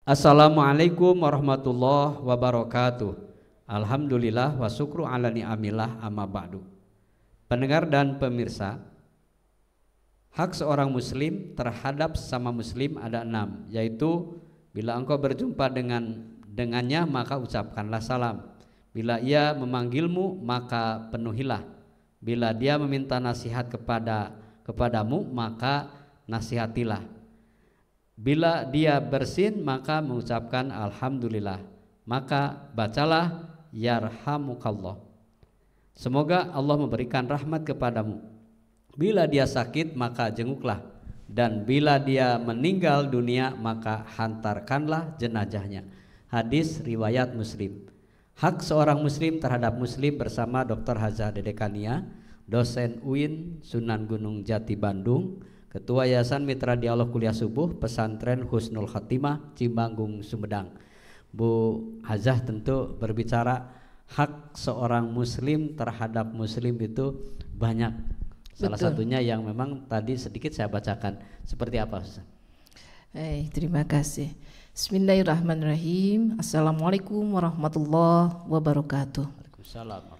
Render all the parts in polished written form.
Assalamualaikum warahmatullahi wabarakatuh. Alhamdulillah wa syukru ala ni'amillah amma ba'du. Pendengar dan pemirsa, hak seorang muslim terhadap sesama muslim ada 6, yaitu bila engkau berjumpa dengannya maka ucapkanlah salam. Bila ia memanggilmu maka penuhilah. Bila dia meminta nasihat kepadamu maka nasihatilah. Bila dia bersin maka mengucapkan alhamdulillah, maka bacalah yarhamukallah. Semoga Allah memberikan rahmat kepadamu. Bila dia sakit maka jenguklah, dan bila dia meninggal dunia maka hantarkanlah jenazahnya. Hadis riwayat Muslim. Hak seorang muslim terhadap muslim bersama Dr. Haza Dedekania, dosen UIN Sunan Gunung Jati Bandung, Ketua Yayasan Mitra Dialog Kuliah Subuh Pesantren Husnul Khatimah Cibanggung Sumedang. Bu Hazah tentu berbicara hak seorang muslim terhadap muslim itu banyak. Salah satunya yang memang tadi sedikit saya bacakan. Seperti apa, Ustaz? Terima kasih. Bismillahirrahmanirrahim. Assalamualaikum warahmatullahi wabarakatuh. Waalaikumsalam.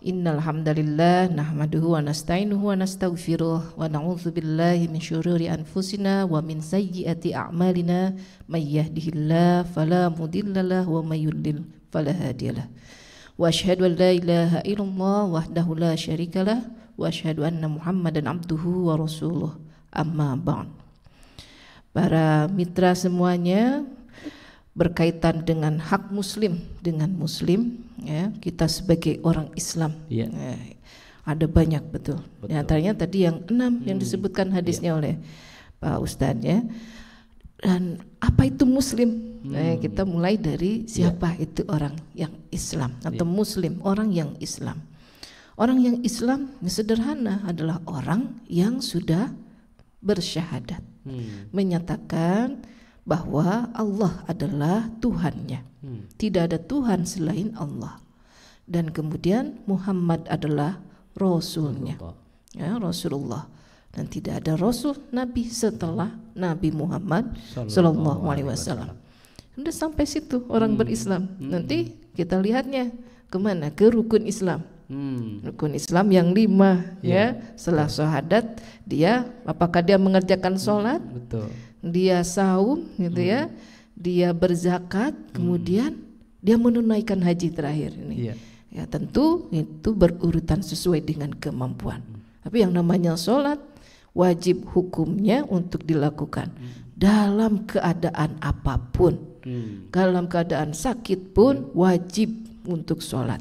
Innal hamdalillah nahmaduhu wa nasta'inuhu wa nastaghfiruh wa na'udzu billahi min syururi anfusina wa min sayyiati a'malina may yahdihillahu fala mudhillalah wa may yudlil fala hadiyalah. Wa asyhadu an la ilaha illallah wahdahu la syarikalah wa asyhadu anna Muhammadan abduhu wa rasuluh. Amma ba'd. Para mitra semuanya, berkaitan dengan hak muslim dengan muslim, ya, kita sebagai orang Islam, ada banyak betul. Di antaranya tadi yang 6 yang disebutkan hadisnya oleh Pak Ustadz, ya. Dan apa itu muslim? Kita mulai dari siapa itu orang yang Islam atau muslim, orang yang Islam. Orang yang Islam sederhana adalah orang yang sudah bersyahadat, menyatakan bahwa Allah adalah Tuhannya, tidak ada Tuhan selain Allah, dan kemudian Muhammad adalah Rasulnya, ya, Rasulullah, dan tidak ada Rasul Nabi setelah Nabi Muhammad Sallallahu Alaihi Wasallam. Sudah sampai situ orang berislam. Nanti kita lihatnya kemana? Ke rukun Islam. Rukun Islam yang 5, ya. Setelah syahadat, dia apakah dia mengerjakan sholat? Betul. Dia saum, gitu ya, dia berzakat, kemudian dia menunaikan haji terakhir ini. Ya, tentu itu berurutan sesuai dengan kemampuan. Tapi yang namanya sholat wajib hukumnya untuk dilakukan dalam keadaan apapun. Dalam keadaan sakit pun wajib untuk sholat.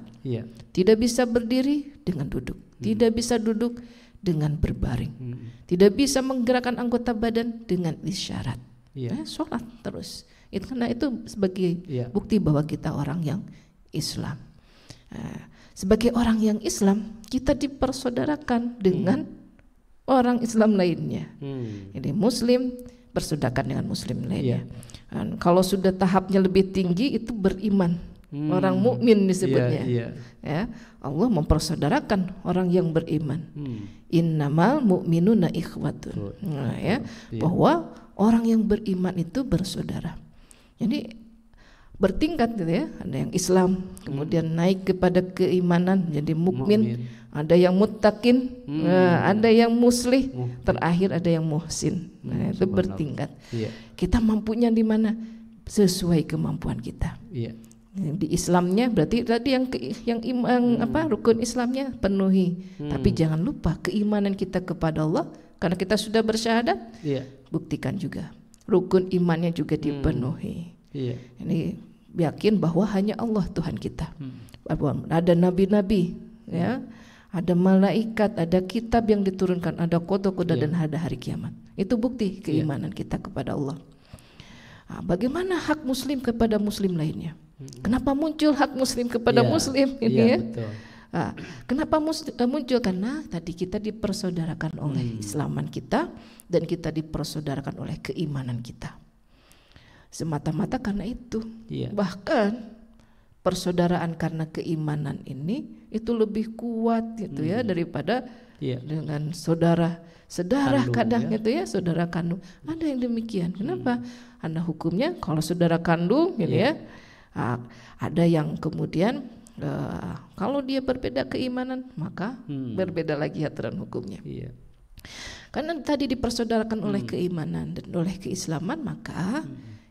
Tidak bisa berdiri dengan duduk, tidak bisa duduk dengan berbaring, tidak bisa menggerakkan anggota badan dengan isyarat. Sholat terus. Karena itu sebagai bukti bahwa kita orang yang Islam. Sebagai orang yang Islam, kita dipersaudarakan dengan orang Islam lainnya. Jadi Muslim bersaudarakan dengan Muslim lainnya. Dan kalau sudah tahapnya lebih tinggi itu beriman. Orang mukmin disebutnya. Ya, Allah mempersaudarakan orang yang beriman. Innamal mu'minuna ikhwatun. Ya, bahwa orang yang beriman itu bersaudara. Jadi bertingkat gitu ya. Ada yang Islam, kemudian naik kepada keimanan jadi mukmin, ada yang muttaqin, ada yang muslih, terakhir ada yang muhsin. Nah, itu bertingkat. Kita mampunya di mana? Sesuai kemampuan kita. Di Islamnya berarti tadi yang iman rukun Islamnya penuhi, tapi jangan lupa keimanan kita kepada Allah, karena kita sudah bersyahadat, buktikan juga rukun imannya juga dipenuhi. Ini yakin bahwa hanya Allah Tuhan kita. Ada nabi-nabi, ya, ada malaikat, ada kitab yang diturunkan, ada qada dan ada hari kiamat. Itu bukti keimanan kita kepada Allah. Bagaimana hak muslim kepada muslim lainnya? Kenapa muncul hak muslim kepada muslim ini, ya? Betul. Kenapa muncul? Karena tadi kita dipersaudarakan oleh Islaman kita, dan kita dipersaudarakan oleh keimanan kita. Semata-mata karena itu. Bahkan persaudaraan karena keimanan ini itu lebih kuat gitu ya daripada dengan saudara kandung, kadang ya. gitu ya, saudara kandung. Ada yang demikian. Kenapa? Karena hukumnya kalau saudara kandung gitu ya. Ada yang kemudian kalau dia berbeda keimanan maka berbeda lagi aturan hukumnya. Karena tadi dipersaudarakan oleh keimanan dan oleh keislaman, maka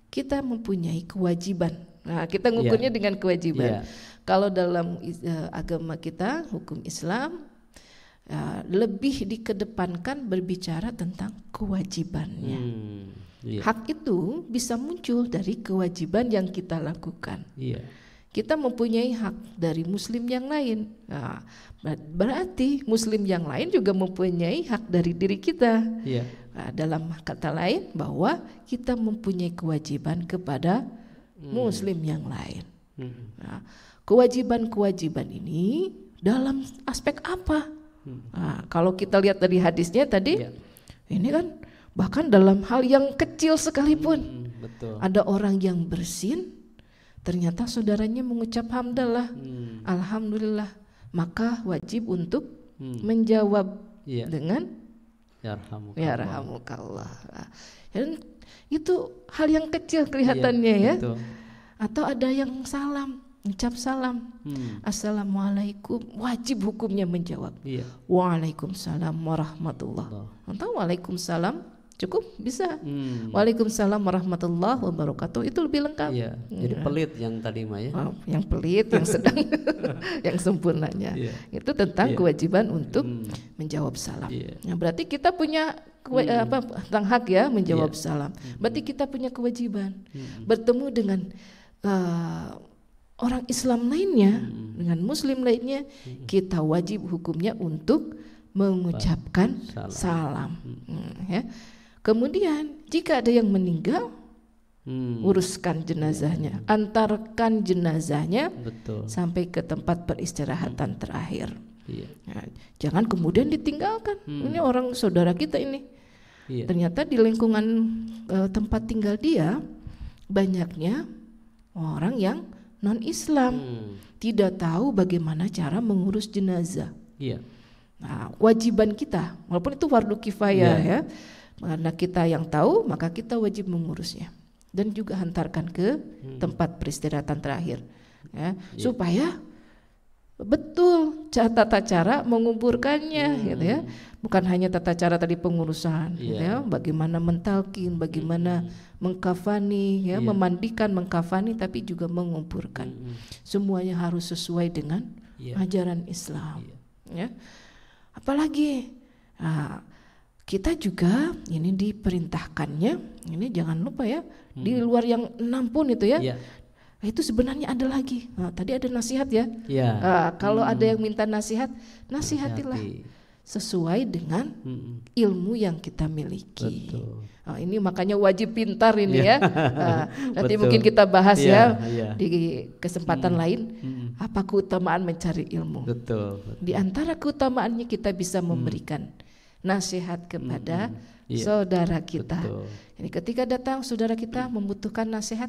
kita mempunyai kewajiban. Nah, kita ngukurnya dengan kewajiban. Kalau dalam agama kita, hukum Islam lebih dikedepankan berbicara tentang kewajibannya. Hak itu bisa muncul dari kewajiban yang kita lakukan. Kita mempunyai hak dari muslim yang lain. Nah, berarti muslim yang lain juga mempunyai hak dari diri kita. Nah, dalam kata lain bahwa kita mempunyai kewajiban kepada muslim yang lain. Nah, kewajiban-kewajiban ini dalam aspek apa? Nah, kalau kita lihat dari hadisnya tadi, ini kan bahkan dalam hal yang kecil sekalipun, ada orang yang bersin, ternyata saudaranya mengucap hamdalah, alhamdulillah, maka wajib untuk menjawab dengan yarhamukallah. Dan itu hal yang kecil kelihatannya ya. Atau ada yang salam, ucap salam, assalamualaikum, wajib hukumnya menjawab. Waalaikumsalam warahmatullah. Atau waalaikumsalam, cukup bisa. Waalaikumsalam warahmatullahi wabarakatuh, itu lebih lengkap. Jadi pelit yang tadi mah ya. Yang pelit, yang sedang, yang sempurnanya. Itu tentang kewajiban untuk menjawab salam. Nah, berarti kita punya tentang hak ya menjawab salam. Berarti kita punya kewajiban bertemu dengan orang Islam lainnya, dengan muslim lainnya, kita wajib hukumnya untuk mengucapkan salam. Ya. Kemudian jika ada yang meninggal, uruskan jenazahnya, antarkan jenazahnya sampai ke tempat peristirahatan terakhir. Ya, jangan kemudian ditinggalkan. Ini orang saudara kita ini. Ternyata di lingkungan tempat tinggal dia banyaknya orang yang non-Islam, tidak tahu bagaimana cara mengurus jenazah. Nah, kewajiban kita, walaupun itu fardu kifayah ya, karena kita yang tahu maka kita wajib mengurusnya dan juga hantarkan ke tempat peristirahatan terakhir, ya, supaya betul tata cara menguburkannya, gitu ya. Bukan hanya tata cara tadi pengurusan, gitu ya, bagaimana mentalkin, bagaimana mengkafani, ya, memandikan, mengkafani, tapi juga menguburkan. Semuanya harus sesuai dengan ajaran Islam, ya. Apalagi kita juga ini diperintahkannya, ini jangan lupa ya, di luar yang 6 pun itu ya. Itu sebenarnya ada lagi. Nah, tadi ada nasihat ya. Kalau ada yang minta nasihat, nasihatilah sesuai dengan ilmu yang kita miliki. Ini makanya wajib pintar ini ya. Nanti mungkin kita bahas di kesempatan lain. Apa keutamaan mencari ilmu? Di antara keutamaannya kita bisa memberikan nasihat kepada saudara kita. Jadi ketika datang saudara kita membutuhkan nasihat,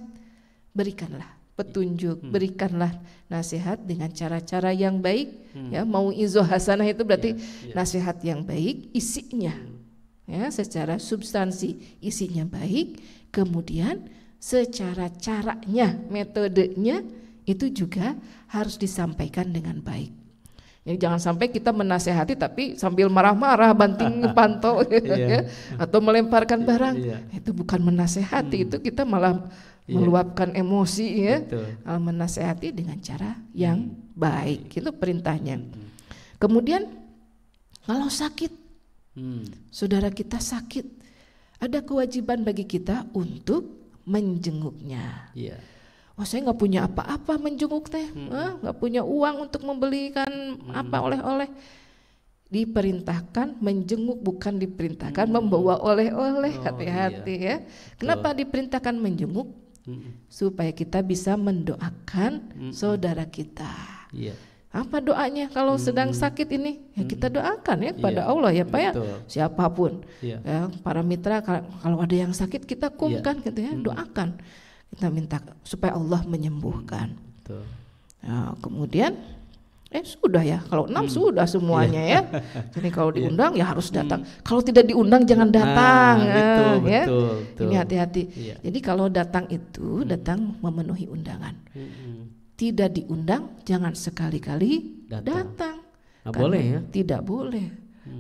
berikanlah petunjuk, berikanlah nasihat dengan cara-cara yang baik. Ya, mau izoh hasanah itu berarti nasihat yang baik, isinya ya secara substansi isinya baik, kemudian secara caranya, metodenya itu juga harus disampaikan dengan baik. Jadi jangan sampai kita menasehati tapi sambil marah-marah, banting pantau ya, atau melemparkan barang. Itu bukan menasehati, itu kita malah meluapkan emosi ya. Menasehati dengan cara yang baik, itu perintahnya. Kemudian kalau sakit, saudara kita sakit, ada kewajiban bagi kita untuk menjenguknya. Saya nggak punya apa-apa menjenguk teh, nggak punya uang untuk membelikan apa oleh-oleh. Diperintahkan menjenguk, bukan diperintahkan membawa oleh-oleh. Hati-hati ya. Kenapa diperintahkan menjenguk? Supaya kita bisa mendoakan saudara kita. Apa doanya kalau sedang sakit ini? Ya kita doakan ya kepada Allah ya Pak ya. Siapapun ya, para mitra kalau ada yang sakit kita kumkan gitu ya, doakan. Kita minta supaya Allah menyembuhkan. Ya, kemudian Sudah ya, kalau 6 sudah semuanya ya. Jadi kalau diundang ya harus datang. Kalau tidak diundang jangan datang. Ya. Betul. Ini hati-hati. Jadi kalau datang itu datang memenuhi undangan. Tidak diundang jangan sekali-kali datang. Boleh ya? Tidak boleh.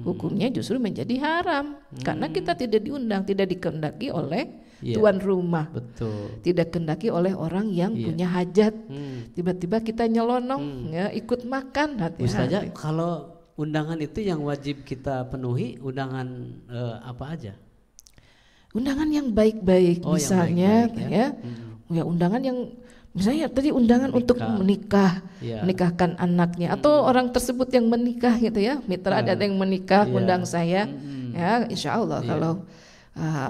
Hukumnya justru menjadi haram karena kita tidak diundang, tidak dikehendaki oleh tuan rumah. Betul. Tidak kendaki oleh orang yang punya hajat. Tiba-tiba kita nyelonong ya ikut makan. Ustazah, kalau undangan itu yang wajib kita penuhi undangan apa aja? Undangan yang baik-baik misalnya yang baik-baik, ya undangan yang misalnya tadi undangan untuk menikah, menikahkan anaknya atau orang tersebut yang menikah gitu ya, mitra ada yang menikah undang saya, ya insya Allah kalau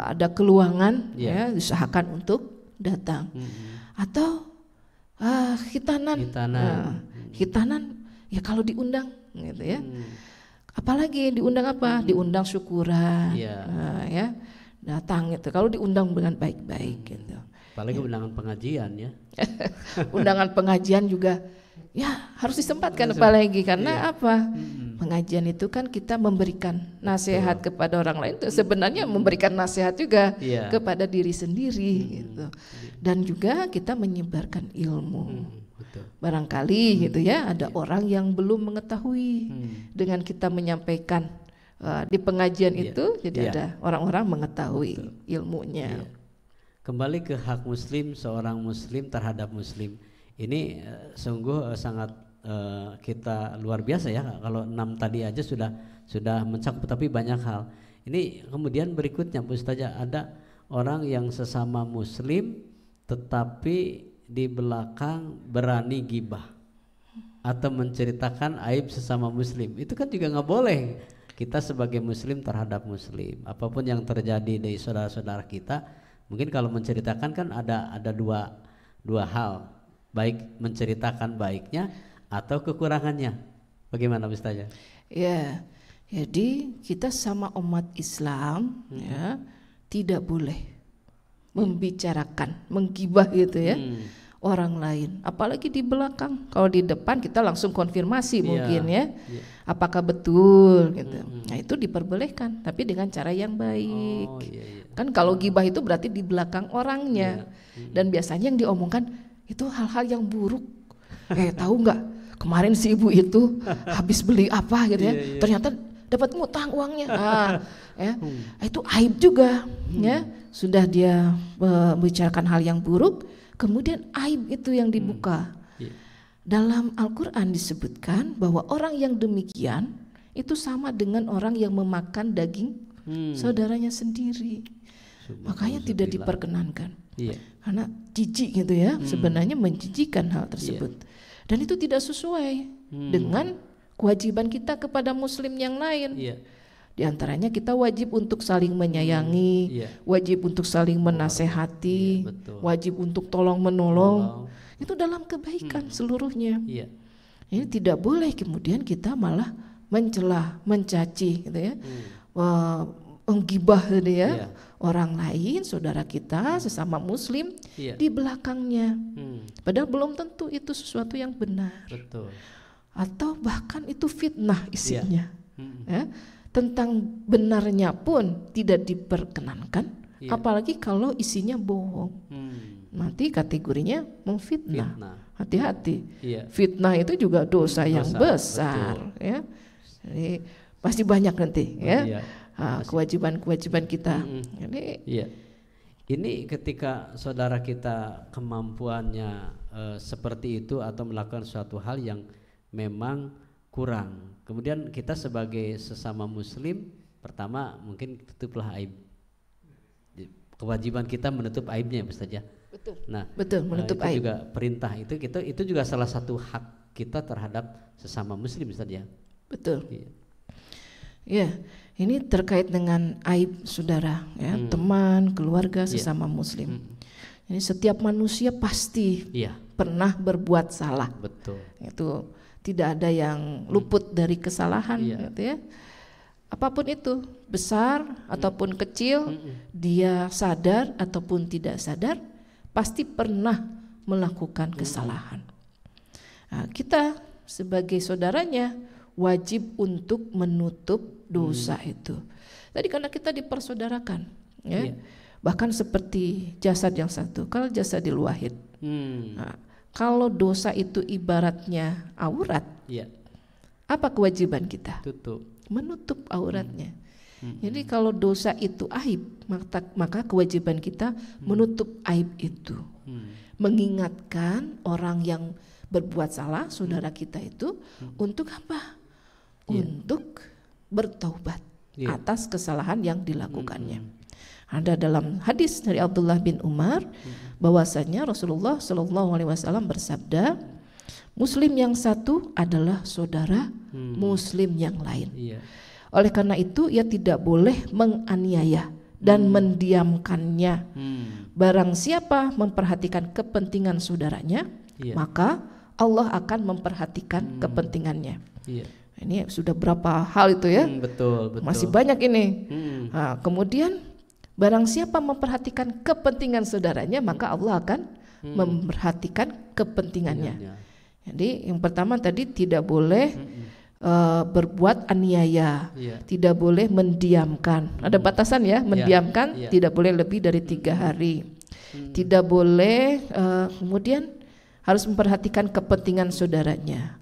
ada keluangan ya usahakan untuk datang. Atau khitanan, khitanan ya kalau diundang gitu ya. Apalagi diundang apa? Diundang syukuran, ya datang gitu. Kalau diundang dengan baik-baik gitu. Apalagi undangan pengajian ya. Undangan pengajian juga ya harus disempatkan apalagi karena apa? Pengajian itu kan kita memberikan nasihat kepada orang lain, itu sebenarnya memberikan nasihat juga kepada diri sendiri gitu. Dan juga kita menyebarkan ilmu. Barangkali gitu ya ada orang yang belum mengetahui dengan kita menyampaikan di pengajian itu jadi ada orang-orang mengetahui ilmunya. Kembali ke hak muslim, seorang muslim terhadap muslim ini sungguh sangat kita luar biasa ya. Kalau 6 tadi aja sudah mencakup, tapi banyak hal. Ini kemudian berikutnya Bu Ustazah, ada orang yang sesama muslim tetapi di belakang berani gibah atau menceritakan aib sesama muslim. Itu kan juga nggak boleh. Kita sebagai muslim terhadap muslim, apapun yang terjadi dari saudara-saudara kita, mungkin kalau menceritakan kan ada dua hal, baik menceritakan baiknya atau kekurangannya. Bagaimana Ustazah? Ya, jadi kita sama umat Islam ya tidak boleh membicarakan, menggibah gitu ya orang lain, apalagi di belakang. Kalau di depan kita langsung konfirmasi mungkin ya, apakah betul gitu. Nah itu diperbolehkan, tapi dengan cara yang baik. Kan kalau gibah itu berarti di belakang orangnya, dan biasanya yang diomongkan itu hal-hal yang buruk. Tahu nggak kemarin si ibu itu habis beli apa gitu ya, ternyata dapat ngutang uangnya. Itu aib juga ya. Sudah dia membicarakan hal yang buruk, kemudian aib itu yang dibuka. Dalam Al-Quran disebutkan bahwa orang yang demikian itu sama dengan orang yang memakan daging saudaranya sendiri. Makanya tidak diperkenankan. Karena jijik gitu ya, sebenarnya menjijikan hal tersebut. Dan itu tidak sesuai dengan kewajiban kita kepada muslim yang lain. Di antaranya kita wajib untuk saling menyayangi, wajib untuk saling menasehati, wajib untuk tolong menolong. Itu dalam kebaikan seluruhnya. Ini tidak boleh kemudian kita malah mencela, mencaci gitu ya. Menggibah gitu ya. Orang lain, saudara kita sesama muslim di belakangnya. Padahal belum tentu itu sesuatu yang benar. Atau bahkan itu fitnah isinya. Ya. Tentang benarnya pun tidak diperkenankan, apalagi kalau isinya bohong. Nanti kategorinya memfitnah. Hati-hati. Fitnah itu juga dosa yang besar. Ya. Jadi pasti banyak nanti ya. Kewajiban-kewajiban kita. Ini ketika saudara kita kemampuannya seperti itu atau melakukan suatu hal yang memang kurang, kemudian kita sebagai sesama muslim, pertama mungkin tutuplah aib. Kewajiban kita menutup aibnya, Ustazah. Betul, menutup aib. Juga perintah itu juga salah satu hak kita terhadap sesama muslim, Ustazah. Betul. Ya, ini terkait dengan aib saudara, ya, teman, keluarga, sesama muslim. Jadi setiap manusia pasti pernah berbuat salah. Betul. Itu tidak ada yang luput dari kesalahan, gitu ya. Apapun itu, besar ataupun kecil, dia sadar ataupun tidak sadar, pasti pernah melakukan kesalahan. Nah, kita sebagai saudaranya wajib untuk menutup dosa itu. Tadi karena kita dipersaudarakan, ya. Bahkan seperti jasad yang satu, kalau jasadil wahid. Nah, kalau dosa itu ibaratnya aurat, apa kewajiban kita? Menutup auratnya. Jadi kalau dosa itu aib, maka kewajiban kita menutup aib itu. Mengingatkan orang yang berbuat salah, saudara kita itu, untuk apa? Untuk bertaubat atas kesalahan yang dilakukannya. Ada dalam hadis dari Abdullah bin Umar bahwasanya Rasulullah SAW bersabda, Muslim yang satu adalah saudara Muslim yang lain. Oleh karena itu ia tidak boleh menganiaya dan mendiamkannya. Barang siapa memperhatikan kepentingan saudaranya, maka Allah akan memperhatikan kepentingannya. Ini sudah berapa hal itu ya? Betul. Masih banyak ini. Nah, kemudian barang siapa memperhatikan kepentingan saudaranya, maka Allah akan memperhatikan kepentingannya. Jadi yang pertama tadi tidak boleh berbuat aniaya, tidak boleh mendiamkan. Ada batasan ya, mendiamkan tidak boleh lebih dari 3 hari. Tidak boleh kemudian harus memperhatikan kepentingan saudaranya,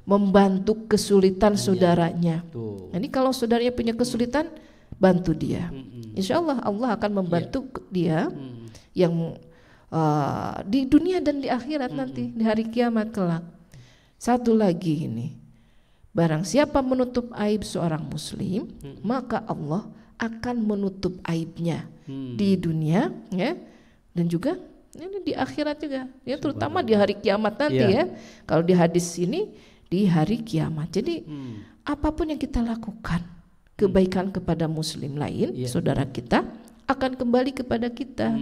membantu kesulitan saudaranya. Jadi kalau saudaranya punya kesulitan, bantu dia. Insya Allah Allah akan membantu dia yang di dunia dan di akhirat nanti, di hari kiamat kelak. Satu lagi ini, barang siapa menutup aib seorang muslim, maka Allah akan menutup aibnya di dunia, ya, dan juga ini di akhirat juga, ya, terutama di hari kiamat nanti, ya. Kalau di hadis ini di hari kiamat. Jadi apapun yang kita lakukan, kebaikan kepada muslim lain, saudara kita, akan kembali kepada kita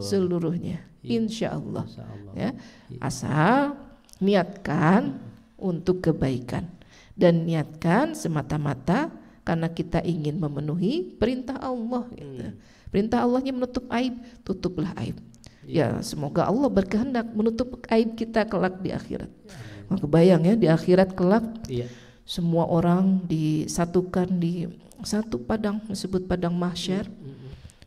seluruhnya, insya Allah. Ya. Asal niatkan untuk kebaikan dan niatkan semata-mata karena kita ingin memenuhi perintah Allah. Gitu. Perintah Allahnya menutup aib, tutuplah aib. Ya, semoga Allah berkehendak menutup aib kita kelak di akhirat. Maka bayang ya, di akhirat kelak semua orang disatukan di satu padang, disebut padang mahsyar,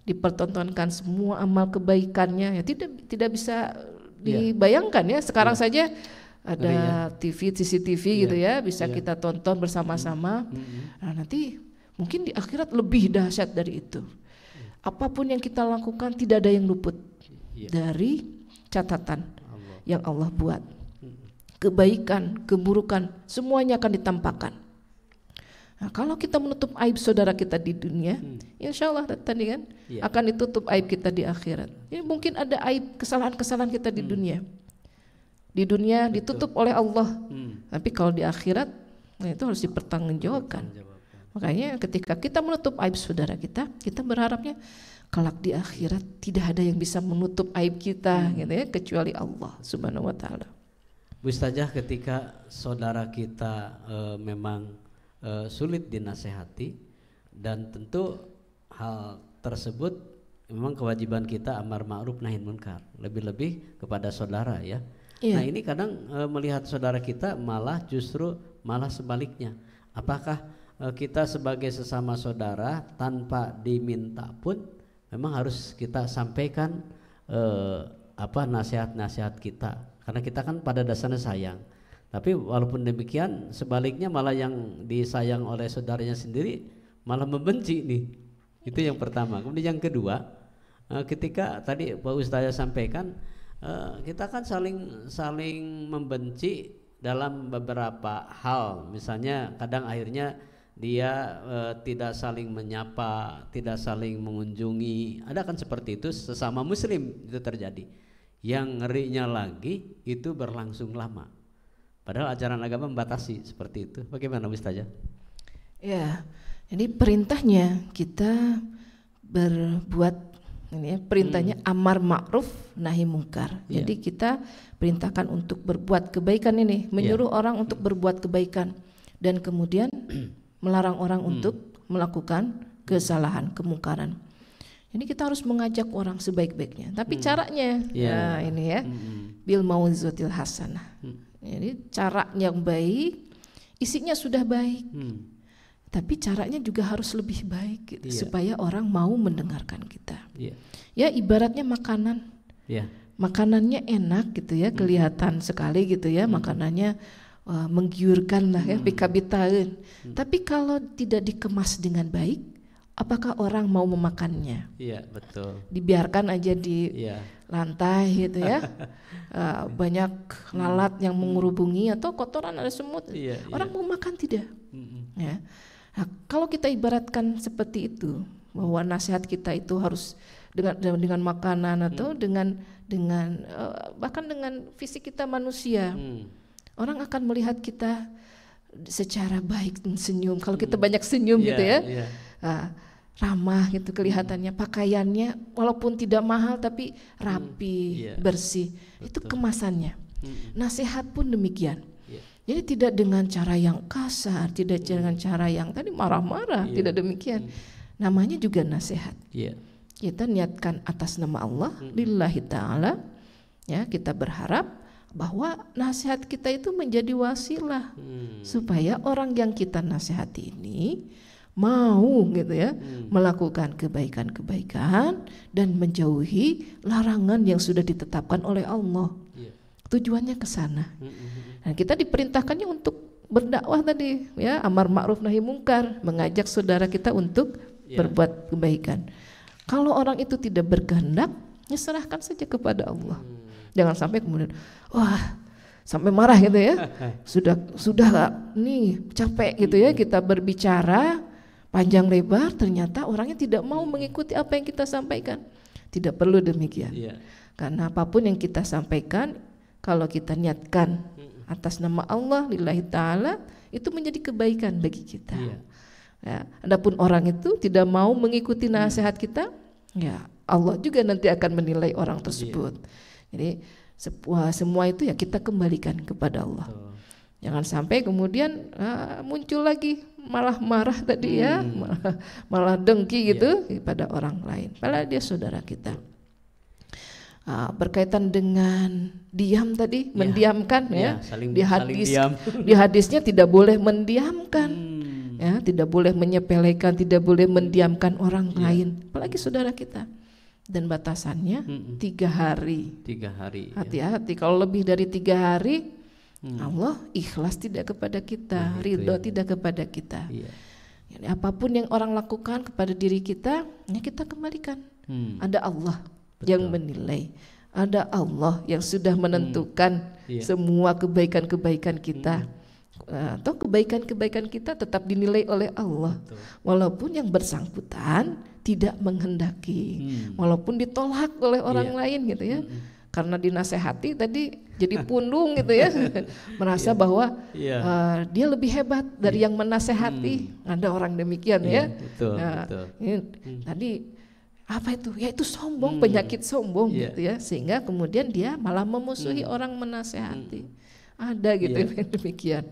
dipertontonkan semua amal kebaikannya. Ya, tidak bisa dibayangkan ya. Sekarang saja ada TV, CCTV gitu ya, bisa kita tonton bersama-sama. Nah, nanti mungkin di akhirat lebih dahsyat dari itu. Apapun yang kita lakukan tidak ada yang luput dari catatan yang Allah buat. Kebaikan, keburukan, semuanya akan ditampakkan. Nah, kalau kita menutup aib saudara kita di dunia, insya Allah tadi kan akan ditutup aib kita di akhirat. Ini mungkin ada aib kesalahan-kesalahan kita di dunia. Di dunia ditutup oleh Allah, tapi kalau di akhirat, nah itu harus dipertanggungjawabkan. Makanya ketika kita menutup aib saudara kita berharapnya kelak di akhirat tidak ada yang bisa menutup aib kita, gitu ya, kecuali Allah Subhanahu Wa Taala. Bu Ustazah, ketika saudara kita memang sulit dinasehati, dan tentu hal tersebut memang kewajiban kita amar ma'ruf nahi munkar, lebih-lebih kepada saudara ya. Nah ini kadang melihat saudara kita justru malah sebaliknya. Apakah kita sebagai sesama saudara tanpa diminta pun memang harus kita sampaikan nasihat-nasihat kita, karena kita kan pada dasarnya sayang. Tapi walaupun demikian, sebaliknya malah yang disayang oleh saudaranya sendiri malah membenci nih. Itu yang pertama. Kemudian yang kedua, ketika tadi Pak Ustazah sampaikan, kita kan saling membenci dalam beberapa hal. Misalnya kadang akhirnya dia tidak saling menyapa, tidak saling mengunjungi. Ada kan seperti itu sesama muslim itu terjadi. Yang ngerinya lagi itu berlangsung lama. Padahal ajaran agama membatasi seperti itu. Bagaimana Ustazah? Ya, jadi perintahnya kita berbuat ini ya, perintahnya amar ma'ruf nahi mungkar. Jadi kita perintahkan untuk berbuat kebaikan ini, menyuruh orang untuk berbuat kebaikan, dan kemudian melarang orang untuk melakukan kesalahan, kemungkaran. Jadi kita harus mengajak orang sebaik-baiknya. Tapi caranya, ini ya, bil mau'izatil hasanah. Jadi cara yang baik, isinya sudah baik, tapi caranya juga harus lebih baik gitu, supaya orang mau mendengarkan kita. Ya ibaratnya makanan, makanannya enak gitu ya, kelihatan sekali gitu ya, makanannya menggiurkan lah ya, pikabitain. Tapi kalau tidak dikemas dengan baik, apakah orang mau memakannya? Iya, betul. Dibiarkan aja di lantai gitu ya. Banyak lalat yang mengurubungi atau kotoran, ada semut. Orang mau makan tidak? Ya. Nah, kalau kita ibaratkan seperti itu, bahwa nasihat kita itu harus dengan makanan atau dengan bahkan dengan fisik kita manusia. Orang akan melihat kita secara baik dan senyum. Kalau kita banyak senyum gitu ya. Ramah gitu kelihatannya, pakaiannya walaupun tidak mahal tapi rapi, bersih. Itu kemasannya. Nasihat pun demikian. Jadi tidak dengan cara yang kasar, tidak dengan cara yang tadi marah-marah, tidak demikian. Namanya juga nasihat. Kita niatkan atas nama Allah, lillahi ta'ala, ya, kita berharap bahwa nasihat kita itu menjadi wasilah supaya orang yang kita nasihati ini mau gitu ya, melakukan kebaikan-kebaikan dan menjauhi larangan yang sudah ditetapkan oleh Allah. Tujuannya ke sana. Dan kita diperintahkannya untuk berdakwah tadi ya, amar ma'ruf nahi mungkar, mengajak saudara kita untuk berbuat kebaikan. Kalau orang itu tidak berkehendak, ya serahkan saja kepada Allah. Jangan sampai kemudian sampai marah gitu ya. Sudah nih capek gitu ya kita berbicara panjang lebar, ternyata orangnya tidak mau mengikuti apa yang kita sampaikan. Tidak perlu demikian. Karena apapun yang kita sampaikan, kalau kita niatkan atas nama Allah lillahi ta'ala, itu menjadi kebaikan bagi kita. Ya, adapun orang itu tidak mau mengikuti nasihat kita, ya Allah juga nanti akan menilai orang tersebut. Jadi semua itu ya kita kembalikan kepada Allah. Jangan sampai kemudian muncul lagi malah marah tadi ya, malah dengki gitu kepada orang lain. Padahal dia saudara kita. Berkaitan dengan diam tadi, mendiamkan ya. Di hadisnya tidak boleh mendiamkan, ya, tidak boleh menyepelekan, tidak boleh mendiamkan orang lain, apalagi saudara kita. Dan batasannya 3 hari. 3 hari. Hati-hati kalau lebih dari 3 hari, Allah ikhlas tidak kepada kita, ridho tidak kepada kita. Jadi apapun yang orang lakukan kepada diri kita, ya kita kembalikan. Ada Allah yang menilai, ada Allah yang sudah menentukan semua kebaikan-kebaikan kita. Atau kebaikan-kebaikan kita tetap dinilai oleh Allah. Walaupun yang bersangkutan tidak menghendaki, walaupun ditolak oleh orang lain gitu ya. Karena dinasehati tadi jadi pundung gitu ya. Merasa bahwa dia lebih hebat dari yang menasehati. Ada orang demikian ya. Betul. Tadi apa itu? Ya itu sombong, penyakit sombong gitu ya. Sehingga kemudian dia malah memusuhi orang menasehati. Ada gitu yang demikian.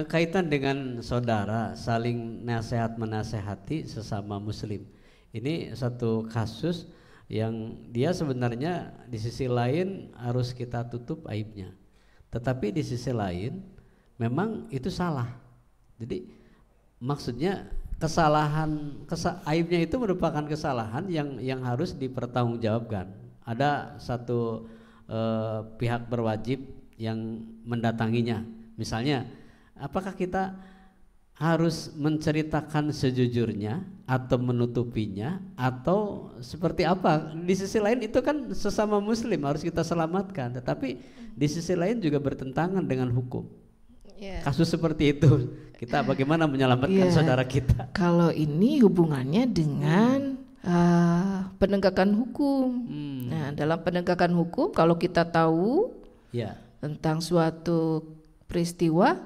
Kaitan dengan saudara saling nasihat menasehati sesama muslim. Ini satu kasus yang dia sebenarnya di sisi lain harus kita tutup aibnya. Tetapi di sisi lain memang itu salah. Jadi maksudnya aibnya itu merupakan kesalahan yang harus dipertanggungjawabkan. Ada satu pihak berwajib yang mendatanginya. Misalnya, apakah kita harus menceritakan sejujurnya atau menutupinya atau seperti apa? Di sisi lain itu kan sesama muslim harus kita selamatkan, tetapi di sisi lain juga bertentangan dengan hukum. Kasus seperti itu kita bagaimana menyelamatkan saudara kita? Kalau ini hubungannya dengan penegakan hukum. Nah, dalam penegakan hukum kalau kita tahu tentang suatu peristiwa,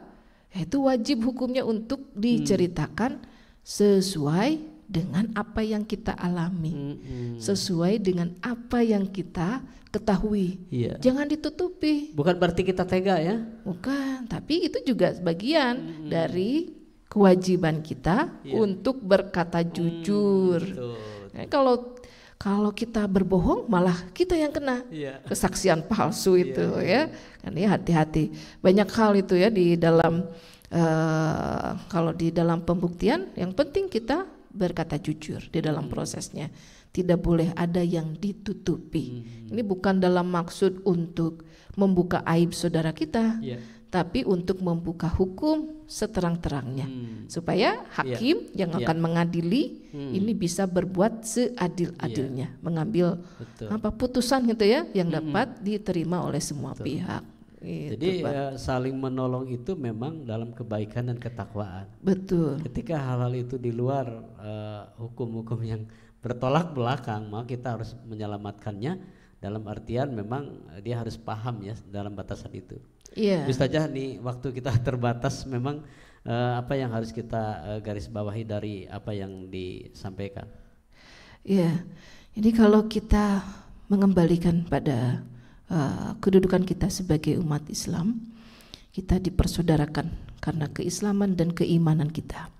itu wajib hukumnya untuk diceritakan sesuai dengan apa yang kita alami, sesuai dengan apa yang kita ketahui. Jangan ditutupi. Bukan berarti kita tega ya? Bukan, tapi itu juga sebagian dari kewajiban kita untuk berkata jujur. Nah, Kalau kita berbohong malah kita yang kena kesaksian palsu itu ya. Kan ya hati-hati. Banyak hal itu ya di dalam kalau di dalam pembuktian yang penting kita berkata jujur di dalam prosesnya. Tidak boleh ada yang ditutupi. Ini bukan dalam maksud untuk membuka aib saudara kita, tapi untuk membuka hukum seterang-terangnya, supaya hakim yang akan mengadili ini bisa berbuat seadil-adilnya, mengambil putusan gitu ya yang dapat diterima oleh semua pihak. Jadi saling menolong itu memang dalam kebaikan dan ketakwaan. Betul. Ketika hal-hal itu di luar hukum-hukum yang bertolak belakang, maka kita harus menyelamatkannya dalam artian memang dia harus paham ya dalam batasan itu. Ustazah, nih waktu kita terbatas, memang apa yang harus kita garis bawahi dari apa yang disampaikan? Jadi kalau kita mengembalikan pada kedudukan kita sebagai umat Islam, kita dipersaudarakan karena keislaman dan keimanan kita.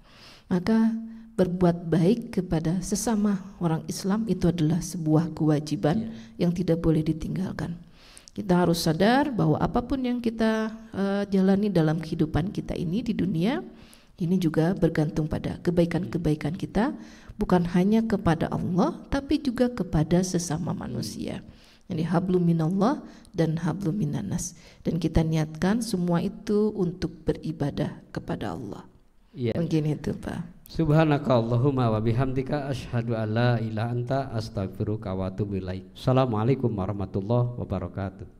Maka berbuat baik kepada sesama orang Islam itu adalah sebuah kewajiban yang tidak boleh ditinggalkan. Kita harus sadar bahwa apapun yang kita jalani dalam kehidupan kita ini di dunia ini juga bergantung pada kebaikan-kebaikan kita, bukan hanya kepada Allah tapi juga kepada sesama manusia. Jadi hablum minallah dan hablum minannas, dan kita niatkan semua itu untuk beribadah kepada Allah. Mungkin itu Pak. Subhanaka Allahumma wa bihamdika asyhadu an la ilaha anta astaghfiruka wa atubu ilaik. Assalamualaikum warahmatullahi wabarakatuh.